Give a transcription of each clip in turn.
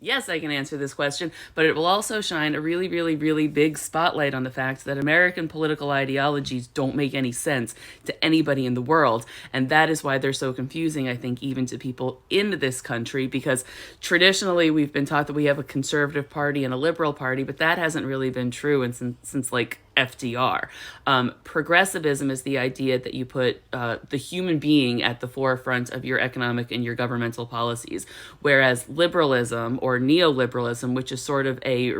Yes, I can answer this question, but it will also shine a really, really, really big spotlight on the fact that American political ideologies don't make any sense to anybody in the world. And that is why they're so confusing, I think, even to people in this country, because traditionally we've been taught that we have a conservative party and a liberal party, but that hasn't really been true and since like FDR. Progressivism is the idea that you put the human being at the forefront of your economic and your governmental policies, whereas liberalism or neoliberalism, which is sort of a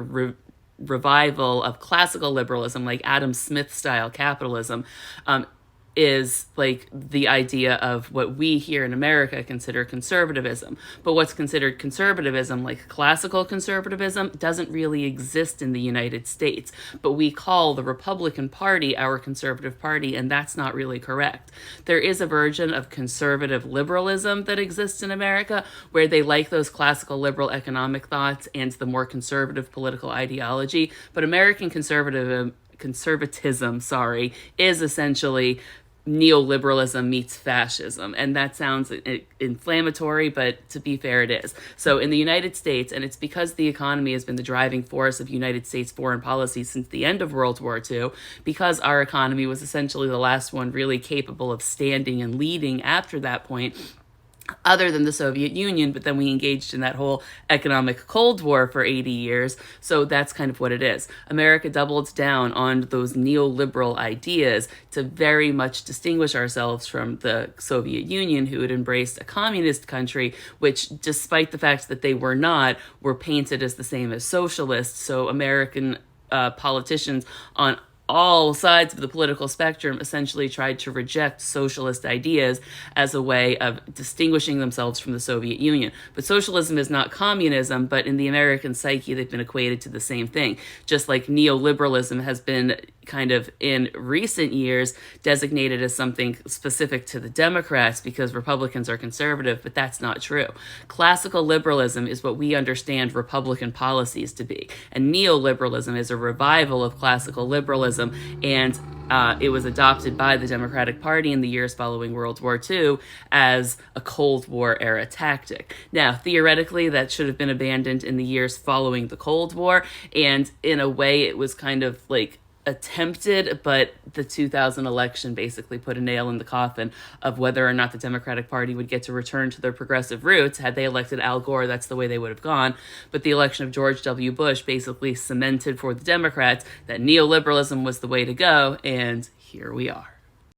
revival of classical liberalism, like Adam Smith style capitalism, is like the idea of what we here in America consider conservatism. But what's considered conservatism, like classical conservatism, doesn't really exist in the United States. But we call the Republican Party our conservative party, and that's not really correct. There is a version of conservative liberalism that exists in America where they like those classical liberal economic thoughts and the more conservative political ideology. But American conservatism, is essentially neoliberalism meets fascism. And that sounds inflammatory, but to be fair, it is. So in the United States, and it's because the economy has been the driving force of United States foreign policy since the end of World War II, because our economy was essentially the last one really capable of standing and leading after that point, other than the Soviet Union, but then we engaged in that whole economic Cold War for 80 years. So that's kind of what it is. America doubled down on those neoliberal ideas to very much distinguish ourselves from the Soviet Union, who had embraced a communist country, which, despite the fact that they were not, were painted as the same as socialists. So American politicians on all sides of the political spectrum essentially tried to reject socialist ideas as a way of distinguishing themselves from the Soviet Union. But socialism is not communism, but in the American psyche, they've been equated to the same thing. Just like neoliberalism has been kind of in recent years designated as something specific to the Democrats because Republicans are conservative, but that's not true. Classical liberalism is what we understand Republican policies to be, and neoliberalism is a revival of classical liberalism, and it was adopted by the Democratic Party in the years following World War II as a Cold War era tactic. Now, theoretically, that should have been abandoned in the years following the Cold War, and in a way it was kind of like attempted, but the 2000 election basically put a nail in the coffin of whether or not the Democratic Party would get to return to their progressive roots. Had they elected Al Gore, that's the way they would have gone. But the election of George W. Bush basically cemented for the Democrats that neoliberalism was the way to go, and here we are.